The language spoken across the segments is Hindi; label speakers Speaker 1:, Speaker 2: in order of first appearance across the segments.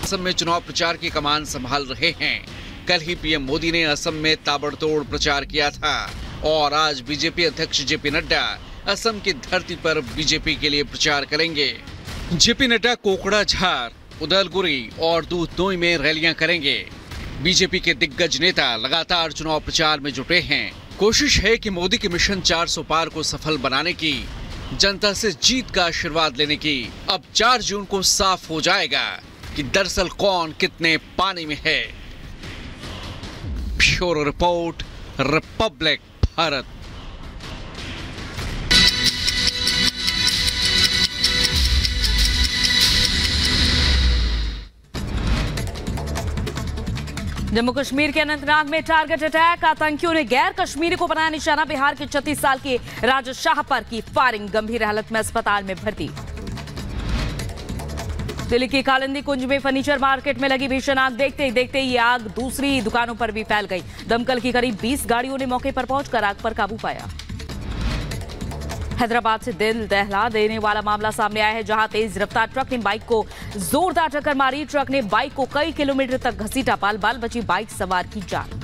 Speaker 1: असम में चुनाव प्रचार की कमान संभाल रहे हैं। कल ही पीएम मोदी ने असम में ताबड़तोड़ प्रचार किया था और आज बीजेपी अध्यक्ष जेपी नड्डा असम की धरती पर बीजेपी के लिए प्रचार करेंगे। जेपी नड्डा कोकड़ाझार, उदलगुरी और दूधनोई में रैलियां करेंगे। बीजेपी के दिग्गज नेता लगातार चुनाव प्रचार में जुटे हैं। कोशिश है कि मोदी के मिशन 400 पार को सफल बनाने की, जनता से जीत का आशीर्वाद लेने की। अब 4 जून को साफ हो जाएगा कि दरअसल कौन कितने पानी में है। Bureau report, Republic Bharat.
Speaker 2: जम्मू कश्मीर के अनंतनाग में टारगेट अटैक, आतंकियों ने गैर कश्मीरी को बनाया निशाना। बिहार के 36 साल के राजेश शाह पर की फायरिंग, गंभीर हालत में अस्पताल में भर्ती। दिल्ली की कालिंदी कुंज में फर्नीचर मार्केट में लगी भीषण आग, देखते ही देखते ये आग दूसरी दुकानों पर भी फैल गई। दमकल की करीब 20 गाड़ियों ने मौके पर पहुंचकर आग पर काबू पाया। हैदराबाद से दिल दहला देने वाला मामला सामने आया है, जहां तेज रफ्तार ट्रक ने बाइक को जोरदार टक्कर मारी। ट्रक ने बाइक को कई किलोमीटर तक घसीटा, बाल बाल बची बाइक सवार की जान।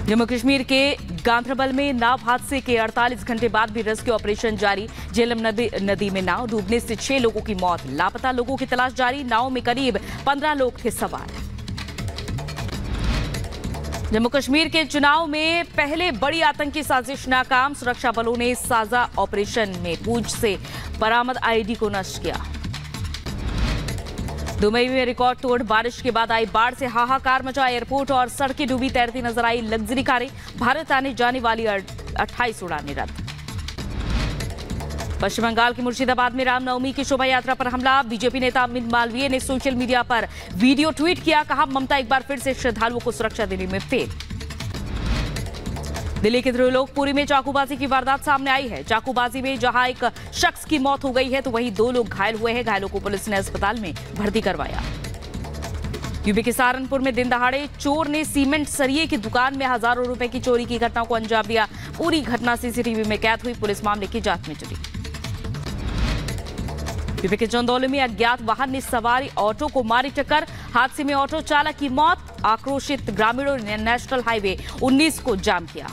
Speaker 2: जम्मू कश्मीर के गांधरबल में नाव हादसे के 48 घंटे बाद भी रेस्क्यू ऑपरेशन जारी। झेलम नदी में नाव डूबने से 6 लोगों की मौत, लापता लोगों की तलाश जारी। नाव में करीब 15 लोग थे सवार। जम्मू कश्मीर के चुनाव में पहले बड़ी आतंकी साजिश नाकाम, सुरक्षा बलों ने साझा ऑपरेशन में पूंछ से बरामद आईडी को नष्ट किया। दुबई में रिकॉर्ड तोड़ बारिश के बाद आई बाढ़ से हाहाकार मचा, एयरपोर्ट और सड़कें डूबी, तैरती नजर आई लग्जरी कारें। भारत आने जाने वाली 28 उड़ानें रद्द। पश्चिम बंगाल के मुर्शिदाबाद में रामनवमी की शोभा यात्रा पर हमला, बीजेपी नेता अमित मालवीय ने सोशल मीडिया पर वीडियो ट्वीट किया, कहा ममता एक बार फिर से श्रद्धालुओं को सुरक्षा देने में फेल। दिल्ली के त्रिलोकपुरी में चाकूबाजी की वारदात सामने आई है। चाकूबाजी में जहां एक शख्स की मौत हो गई है तो वहीं 2 लोग घायल हुए हैं। घायलों को पुलिस ने अस्पताल में भर्ती करवाया। यूपी के सहारनपुर में दिन दहाड़े चोर ने सीमेंट सरिये की दुकान में हजारों रुपए की चोरी की घटना को अंजाम दिया। पूरी घटना सीसीटीवी में कैद हुई, पुलिस मामले की जांच में जुटी। यूपी के चंदौली में अज्ञात वाहन ने सवारी ऑटो को मारी टक्कर, हादसे में ऑटो चालक की मौत। आक्रोशित ग्रामीणों ने नेशनल हाईवे 19 को जाम किया।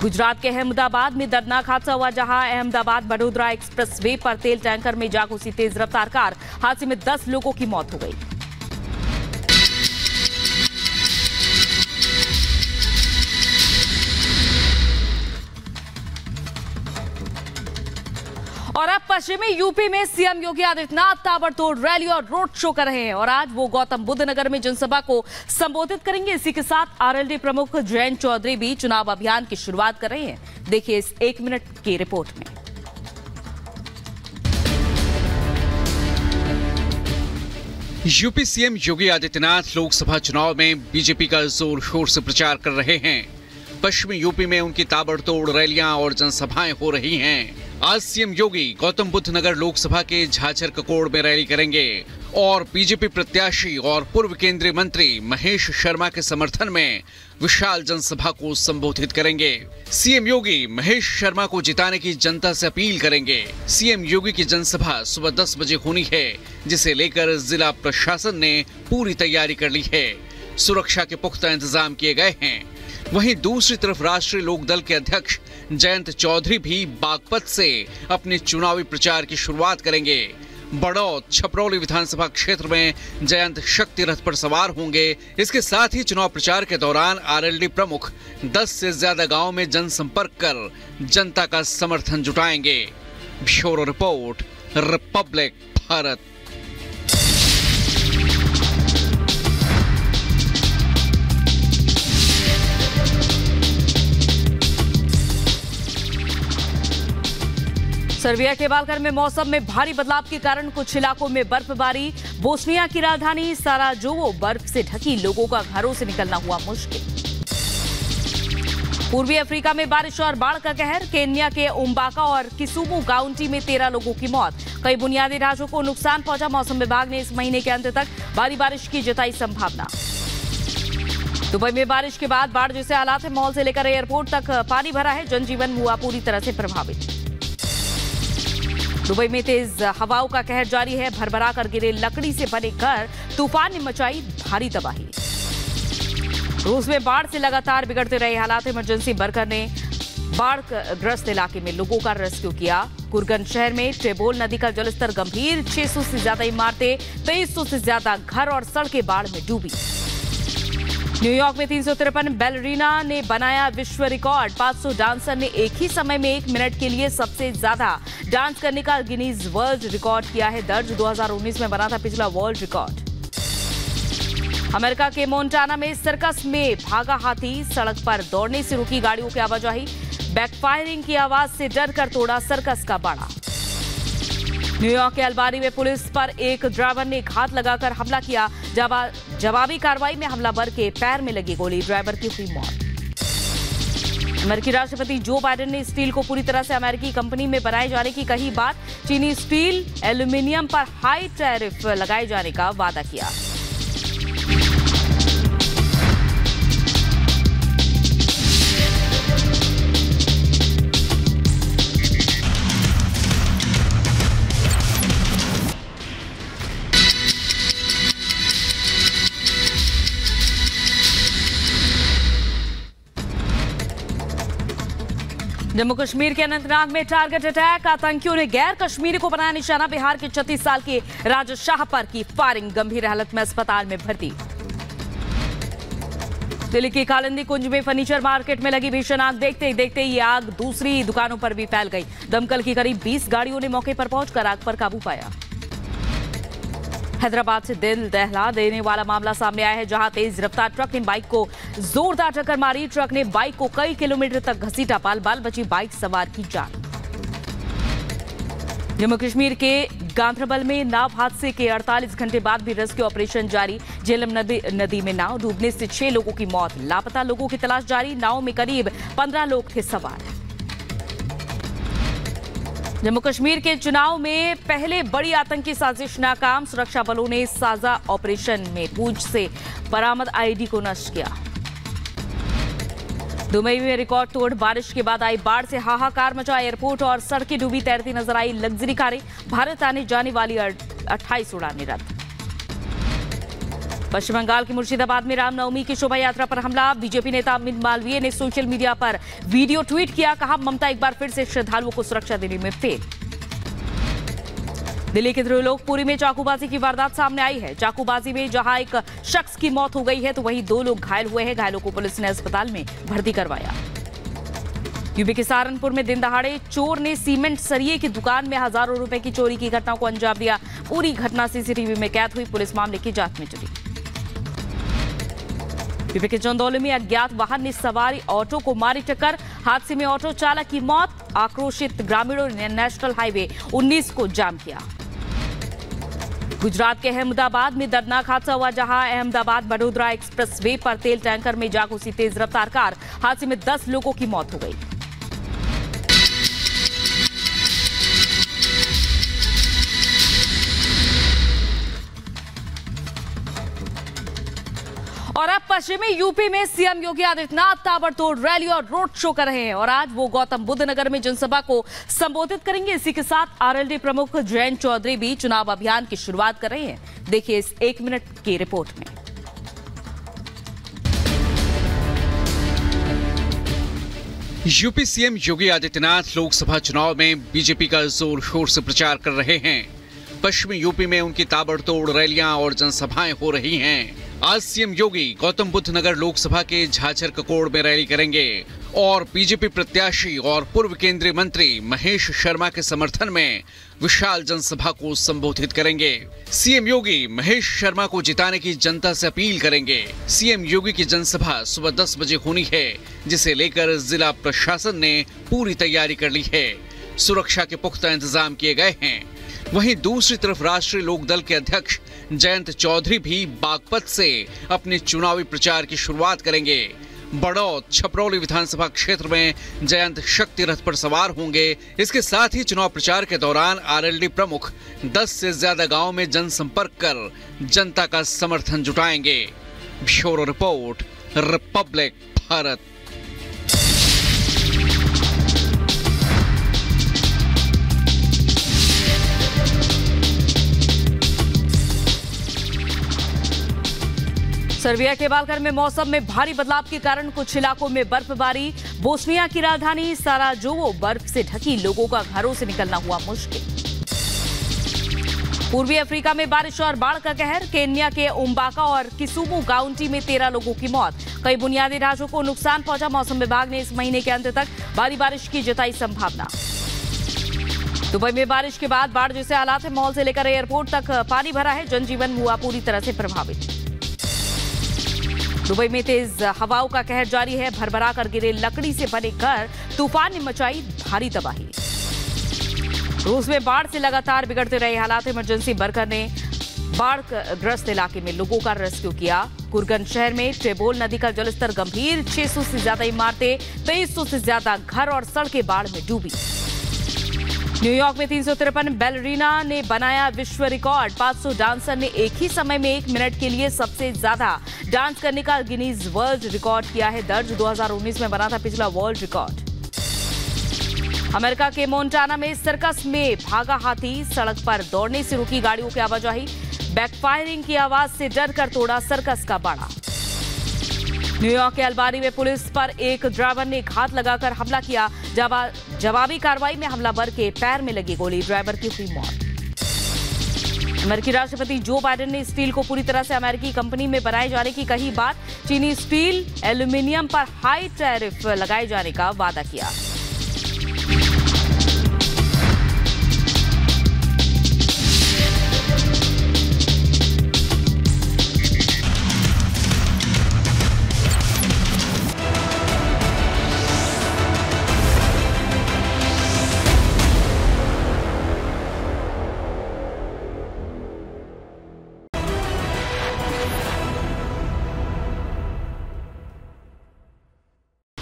Speaker 2: गुजरात के अहमदाबाद में दर्दनाक हादसा हुआ, जहां अहमदाबाद वडोदरा एक्सप्रेस वे पर तेल टैंकर में जा घुसी तेज रफ्तार कार, हादसे में 10 लोगों की मौत हो गई। और अब पश्चिमी यूपी में सीएम योगी आदित्यनाथ ताबड़तोड़ रैली और रोड शो कर रहे हैं और आज वो गौतम बुद्ध नगर में जनसभा को संबोधित करेंगे। इसी के साथ आरएलडी प्रमुख जयंत चौधरी भी चुनाव अभियान की शुरुआत कर रहे हैं। देखिए इस 1 मिनट की रिपोर्ट में।
Speaker 1: यूपी सीएम योगी आदित्यनाथ लोकसभा चुनाव में बीजेपी का जोर शोर से प्रचार कर रहे हैं। पश्चिमी यूपी में उनकी ताबड़तोड़ रैलियां और जनसभाएं हो रही हैं। आज सीएम योगी गौतम बुद्ध नगर लोकसभा के झाझर ककोड़ में रैली करेंगे और बीजेपी प्रत्याशी और पूर्व केंद्रीय मंत्री महेश शर्मा के समर्थन में विशाल जनसभा को संबोधित करेंगे। सीएम योगी महेश शर्मा को जिताने की जनता से अपील करेंगे। सीएम योगी की जनसभा सुबह 10 बजे होनी है, जिसे लेकर जिला प्रशासन ने पूरी तैयारी कर ली है। सुरक्षा के पुख्ता इंतजाम किए गए हैं। वहीं दूसरी तरफ राष्ट्रीय लोकदल के अध्यक्ष जयंत चौधरी भी बागपत से अपने चुनावी प्रचार की शुरुआत करेंगे। बड़ौद छपरौली विधानसभा क्षेत्र में जयंत शक्ति रथ पर सवार होंगे। इसके साथ ही चुनाव प्रचार के दौरान आरएलडी प्रमुख 10 से ज्यादा गांव में जनसंपर्क कर जनता का समर्थन जुटाएंगे। Bureau report, Republic Bharat.
Speaker 2: Serbia के बाल्कन में मौसम में भारी बदलाव के कारण कुछ इलाकों में बर्फबारी। बोस्निया की राजधानी साराजेवो बर्फ से ढकी, लोगों का घरों से निकलना हुआ मुश्किल। पूर्वी अफ्रीका में बारिश और बाढ़ का कहर। केन्या के उम्बाका और किसुमू काउंटी में 13 लोगों की मौत। कई बुनियादी ढांचों को नुकसान पहुंचा। मौसम विभाग ने इस महीने के अंत तक भारी बारिश की जताई संभावना। दुबई में बारिश के बाद बाढ़ जैसे हालात है। मॉल से लेकर एयरपोर्ट तक पानी भरा है। जनजीवन हुआ पूरी तरह से प्रभावित। दुबई में तेज हवाओं का कहर जारी है। भरभरा कर गिरे लकड़ी से बने घर, तूफान ने मचाई भारी तबाही। रूस में बाढ़ से लगातार बिगड़ते रहे हालात। इमरजेंसी वर्कर ने बाढ़ ग्रस्त इलाके में लोगों का रेस्क्यू किया। कुर्गन शहर में ट्रेबोल नदी का जलस्तर गंभीर, 600 से ज्यादा इमारतें, 2300 से ज्यादा घर और सड़कें बाढ़ में डूबी। न्यूयॉर्क में 353 बैलरीना ने बनाया विश्व रिकॉर्ड। 500 डांसर ने एक ही समय में 1 मिनट के लिए सबसे ज्यादा डांस करने का गिनीज वर्ल्ड रिकॉर्ड किया है दर्ज। 2019 में बना था पिछला वर्ल्ड रिकॉर्ड। अमेरिका के मोंटाना में सर्कस में भागा हाथी, सड़क पर दौड़ने से रुकी गाड़ियों की आवाजाही। बैकफायरिंग की आवाज से डर कर तोड़ा सर्कस का बाड़ा। न्यूयॉर्क के अल्बानी में पुलिस पर एक ड्राइवर ने घात लगाकर हमला किया। जवाबी कार्रवाई में हमलावर के पैर में लगी गोली, ड्राइवर की हुई मौत। अमेरिकी राष्ट्रपति जो बाइडेन ने स्टील को पूरी तरह से अमेरिकी कंपनी में बनाए जाने की कही बात। चीनी स्टील, एल्यूमिनियम पर हाई टैरिफ लगाए जाने का वादा किया। जम्मू कश्मीर के अनंतनाग में टारगेट अटैक, आतंकियों ने गैर कश्मीरी को बनाया निशाना। बिहार के 36 साल के राजेश शाह पर की फायरिंग, गंभीर हालत में अस्पताल में भर्ती। दिल्ली की कालिंदी कुंज में फर्नीचर मार्केट में लगी भीषण आग, देखते ही देखते ये आग दूसरी दुकानों पर भी फैल गई। दमकल की करीब 20 गाड़ियों ने मौके पर पहुंचकर आग पर काबू पाया। हैदराबाद से दिल दहला देने वाला मामला सामने आया है, जहां तेज रफ्तार ट्रक ने बाइक को जोरदार टक्कर मारी। ट्रक ने बाइक को कई किलोमीटर तक घसीटा, बाल बाल बची बाइक सवार की जान। जम्मू कश्मीर के गांधरबल में नाव हादसे के 48 घंटे बाद भी रेस्क्यू ऑपरेशन जारी। झेलम नदी में नाव डूबने से 6 लोगों की मौत, लापता लोगों की तलाश जारी। नाव में करीब 15 लोग थे सवार। जम्मू कश्मीर के चुनाव में पहले बड़ी आतंकी साजिश नाकाम, सुरक्षा बलों ने साझा ऑपरेशन में पूंछ से बरामद आईडी को नष्ट किया। दुबई में रिकॉर्ड तोड़ बारिश के बाद आई बाढ़ से हाहाकार मचा। एयरपोर्ट और सड़कें डूबी, तैरती नजर आई लग्जरी कारें। भारत आने जाने वाली 28 उड़ानें रद्द। पश्चिम बंगाल के मुर्शिदाबाद में रामनवमी की शोभा यात्रा पर हमला। बीजेपी नेता अमित मालवीय ने सोशल मीडिया पर वीडियो ट्वीट किया, कहा ममता एक बार फिर से श्रद्धालुओं को सुरक्षा देने में फेल। दिल्ली के त्रिलोकपुरी में चाकूबाजी की वारदात सामने आई है। चाकूबाजी में जहां एक शख्स की मौत हो गई है तो वहीं 2 लोग घायल हुए हैं। घायलों को पुलिस ने अस्पताल में भर्ती करवाया। यूपी के सहारनपुर में दिन दहाड़े चोर ने सीमेंट सरिये की दुकान में हजारों रुपए की चोरी की घटना को अंजाम दिया। पूरी घटना सीसीटीवी में कैद हुई, पुलिस मामले की जांच में जुटी। यूपी के चंदौली में अज्ञात वाहन ने सवारी ऑटो को मारी टक्कर, हादसे में ऑटो चालक की मौत। आक्रोशित ग्रामीणों ने नेशनल हाईवे 19 को जाम किया। गुजरात के अहमदाबाद में दर्दनाक हादसा हुआ, जहां अहमदाबाद वडोदरा एक्सप्रेस वे पर तेल टैंकर में जा घुसी तेज रफ्तार कार। हादसे में 10 लोगों की मौत हो गई। और अब पश्चिमी यूपी में सीएम योगी आदित्यनाथ ताबड़तोड़ रैली और रोड शो कर रहे हैं और आज वो गौतम बुद्ध नगर में जनसभा को संबोधित करेंगे। इसी के साथ आरएलडी प्रमुख जयंत चौधरी भी चुनाव अभियान की शुरुआत कर रहे हैं। देखिए इस 1 मिनट की रिपोर्ट में।
Speaker 1: यूपी सीएम योगी आदित्यनाथ लोकसभा चुनाव में बीजेपी का जोर शोर से प्रचार कर रहे हैं। पश्चिमी यूपी में उनकी ताबड़तोड़ रैलियां और जनसभाएं हो रही हैं। आज सीएम योगी गौतम बुद्ध नगर लोकसभा के झाझर ककोड़ में रैली करेंगे और बीजेपी प्रत्याशी और पूर्व केंद्रीय मंत्री महेश शर्मा के समर्थन में विशाल जनसभा को संबोधित करेंगे। सीएम योगी महेश शर्मा को जिताने की जनता से अपील करेंगे। सीएम योगी की जनसभा सुबह 10 बजे होनी है, जिसे लेकर जिला प्रशासन ने पूरी तैयारी कर ली है। सुरक्षा के पुख्ता इंतजाम किए गए हैं। वहीं दूसरी तरफ राष्ट्रीय लोकदल के अध्यक्ष जयंत चौधरी भी बागपत से अपने चुनावी प्रचार की शुरुआत करेंगे। बड़ौद छपरौली विधानसभा क्षेत्र में जयंत शक्ति रथ पर सवार होंगे। इसके साथ ही चुनाव प्रचार के दौरान आरएलडी प्रमुख 10 से ज्यादा गांव में जनसंपर्क कर जनता का समर्थन जुटाएंगे। Bureau report, Republic Bharat.
Speaker 2: Serbia के बाल्कन में मौसम में भारी बदलाव के कारण कुछ इलाकों में बर्फबारी। बोस्निया की राजधानी साराजेवो बर्फ से ढकी, लोगों का घरों से निकलना हुआ मुश्किल। पूर्वी अफ्रीका में बारिश और बाढ़ का कहर। केन्या के उम्बाका और किसुमू काउंटी में 13 लोगों की मौत। कई बुनियादी ढांचों को नुकसान पहुंचा। मौसम विभाग ने इस महीने के अंत तक भारी बारिश की जताई संभावना। दुबई में बारिश के बाद बाढ़ जैसे हालात है। मॉल से लेकर एयरपोर्ट तक पानी भरा है। जनजीवन हुआ पूरी तरह से प्रभावित। दुबई में तेज हवाओं का कहर जारी है। भरभरा कर गिरे लकड़ी से बने घर, तूफान ने मचाई भारी तबाही। रूस में बाढ़ से लगातार बिगड़ते रहे हालात। इमरजेंसी वर्कर ने बाढ़ ग्रस्त इलाके में लोगों का रेस्क्यू किया। कुर्गन शहर में ट्रेबोल नदी का जलस्तर गंभीर। 600 से ज्यादा इमारतें, 2300 से ज्यादा घर और सड़कें बाढ़ में डूबी। न्यूयॉर्क में 353 बैलरीना ने बनाया विश्व रिकॉर्ड। 500 डांसर ने एक ही समय में 1 मिनट के लिए सबसे ज्यादा डांस करने का गिनीज वर्ल्ड रिकॉर्ड किया है दर्ज। 2019 में बना था पिछला वर्ल्ड रिकॉर्ड। अमेरिका के मोंटाना में सर्कस में भागा हाथी। सड़क पर दौड़ने से रुकी गाड़ियों की आवाजाही। बैकफायरिंग की आवाज से डरकर तोड़ा सर्कस का बाड़ा। न्यूयॉर्क के अल्बानी में पुलिस पर एक ड्राइवर ने घात लगाकर हमला किया। जवाबी कार्रवाई में हमलावर के पैर में लगी गोली, ड्राइवर की हुई मौत। अमेरिकी राष्ट्रपति जो बाइडेन ने स्टील को पूरी तरह से अमेरिकी कंपनी में बनाए जाने की कही बात। चीनी स्टील, एल्यूमिनियम पर हाई टैरिफ लगाए जाने का वादा किया।